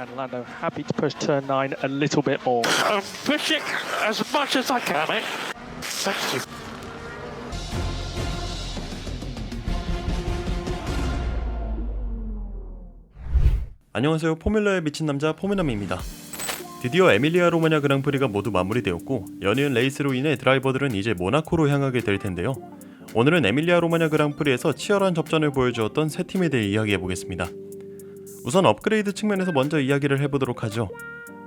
and Lando happy to push turn 9 a little bit more. I'm pushing as much as I can, mate. Thank you. 안녕하세요. 포뮬러에 미친 남자 포미남입니다. 드디어 에밀리아 로마냐 그랑프리가 모두 마무리되었고 연이은 레이스로 인해 드라이버들은 이제 모나코로 향하게 될 텐데요. 오늘은 에밀리아 로마냐 그랑프리에서 치열한 접전을 보여주었던 세 팀에 대해 이야기해보겠습니다. 우선 업그레이드 측면에서 먼저 이야기를 해보도록 하죠.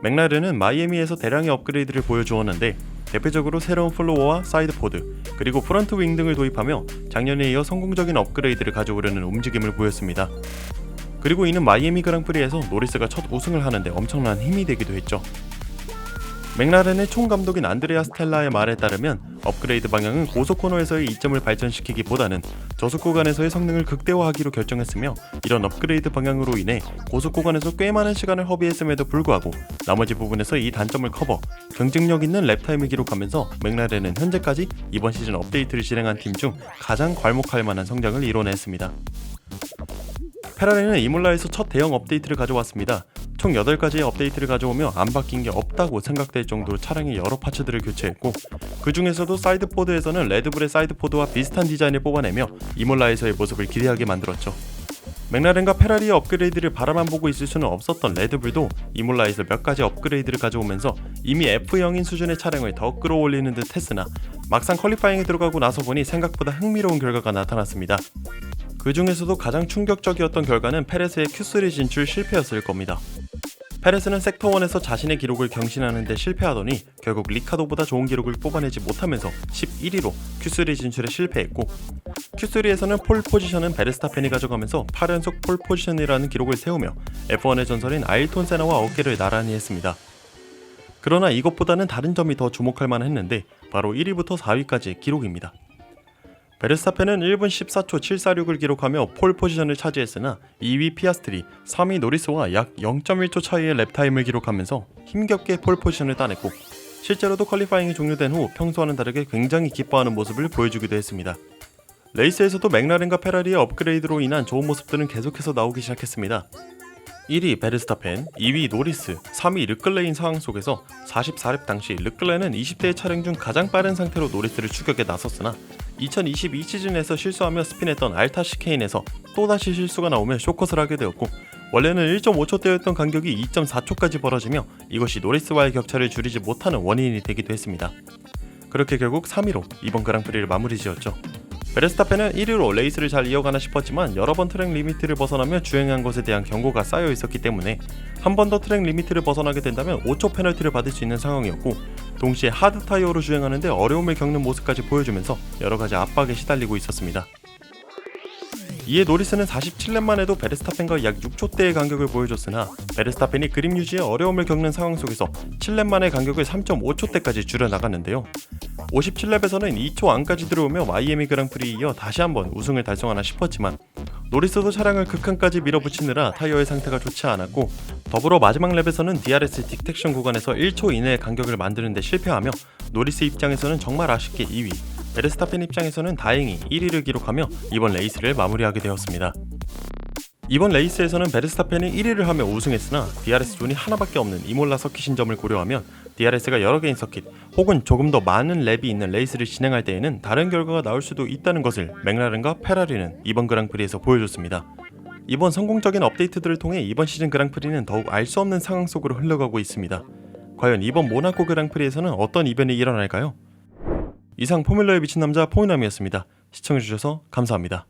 맥라렌은 마이애미에서 대량의 업그레이드를 보여주었는데 대표적으로 새로운 플로어와 사이드포드 그리고 프런트 윙 등을 도입하며 작년에 이어 성공적인 업그레이드를 가져오려는 움직임을 보였습니다. 그리고 이는 마이애미 그랑프리에서 노리스가 첫 우승을 하는데 엄청난 힘이 되기도 했죠. 맥라렌의 총감독인 안드레아 스텔라의 말에 따르면 업그레이드 방향은 고속 코너에서의 이점을 발전시키기보다는 저속 구간에서의 성능을 극대화하기로 결정했으며 이런 업그레이드 방향으로 인해 고속 구간에서 꽤 많은 시간을 허비했음에도 불구하고 나머지 부분에서 이 단점을 커버, 경쟁력 있는 랩타임을 기록하면서 맥라렌은 현재까지 이번 시즌 업데이트를 진행한 팀 중 가장 괄목할 만한 성장을 이뤄냈습니다. 페라리는 이몰라에서 첫 대형 업데이트를 가져왔습니다. 총 8가지의 업데이트를 가져오며 안 바뀐 게 없다고 생각될 정도로 차량의 여러 파츠들을 교체했고 그 중에서도 사이드포드에서는 레드불의 사이드포드와 비슷한 디자인을 뽑아내며 이몰라에서의 모습을 기대하게 만들었죠. 맥라렌과 페라리의 업그레이드를 바라만 보고 있을 수는 없었던 레드불도 이몰라에서 몇 가지 업그레이드를 가져오면서 이미 F0인 수준의 차량을 더 끌어올리는 듯 했으나 막상 퀄리파잉에 들어가고 나서 보니 생각보다 흥미로운 결과가 나타났습니다. 그 중에서도 가장 충격적이었던 결과는 페레스의 Q3 진출 실패였을 겁니다. 페레스는 섹터 1에서 자신의 기록을 경신하는 데 실패하더니 결국 리카도보다 좋은 기록을 뽑아내지 못하면서 11위로 Q3 진출에 실패했고 Q3에서는 폴 포지션은 베르스타펜이 가져가면서 8연속 폴 포지션이라는 기록을 세우며 F1의 전설인 아일톤 세나와 어깨를 나란히 했습니다. 그러나 이것보다는 다른 점이 더 주목할 만했는데 바로 1위부터 4위까지의 기록입니다. 베르스타펜은 1분 14초 746을 기록하며 폴 포지션을 차지했으나 2위 피아스트리, 3위 노리스와 약 0.1초 차이의 랩타임을 기록하면서 힘겹게 폴 포지션을 따냈고 실제로도 퀄리파잉이 종료된 후 평소와는 다르게 굉장히 기뻐하는 모습을 보여주기도 했습니다. 레이스에서도 맥라렌과 페라리의 업그레이드로 인한 좋은 모습들은 계속해서 나오기 시작했습니다. 1위 베르스타펜, 2위 노리스, 3위 르클레인 상황 속에서 44렙 당시 르클레는 20대의 차량 중 가장 빠른 상태로 노리스를 추격에 나섰으나 2022 시즌에서 실수하며 스핀했던 알타 시케인에서 또다시 실수가 나오며 쇼컷을 하게 되었고 원래는 1.5초대였던 간격이 2.4초까지 벌어지며 이것이 노리스와의 격차를 줄이지 못하는 원인이 되기도 했습니다. 그렇게 결국 3위로 이번 그랑프리를 마무리 지었죠. 베르스타펜은 1위로 레이스를 잘 이어가나 싶었지만 여러 번 트랙 리미트를 벗어나며 주행한 것에 대한 경고가 쌓여 있었기 때문에 한 번 더 트랙 리미트를 벗어나게 된다면 5초 페널티를 받을 수 있는 상황이었고 동시에 하드 타이어로 주행하는데 어려움을 겪는 모습까지 보여주면서 여러가지 압박에 시달리고 있었습니다. 이에 노리스는 47렙 만에도 베르스타펜과 약 6초대의 간격을 보여줬으나 베르스타펜이 그립 유지에 어려움을 겪는 상황 속에서 7렙 만의 간격을 3.5초대까지 줄여나갔는데요. 57렙에서는 2초 안까지 들어오며 마이애미 그랑프리에 이어 다시 한번 우승을 달성하나 싶었지만 노리스도 차량을 극한까지 밀어붙이느라 타이어의 상태가 좋지 않았고 더불어 마지막 랩에서는 DRS 딕텍션 구간에서 1초 이내의 간격을 만드는 데 실패하며 노리스 입장에서는 정말 아쉽게 2위, 베르스타펜 입장에서는 다행히 1위를 기록하며 이번 레이스를 마무리하게 되었습니다. 이번 레이스에서는 베르스타펜이 1위를 하며 우승했으나 DRS 존이 하나밖에 없는 이몰라 서킷인 점을 고려하면 DRS가 여러 개인 서킷 혹은 조금 더 많은 랩이 있는 레이스를 진행할 때에는 다른 결과가 나올 수도 있다는 것을 맥라렌과 페라리는 이번 그랑프리에서 보여줬습니다. 이번 성공적인 업데이트들을 통해 이번 시즌 그랑프리는 더욱 알 수 없는 상황 속으로 흘러가고 있습니다. 과연 이번 모나코 그랑프리에서는 어떤 이변이 일어날까요? 이상 포뮬러에 미친 남자 포미남이었습니다. 시청해주셔서 감사합니다.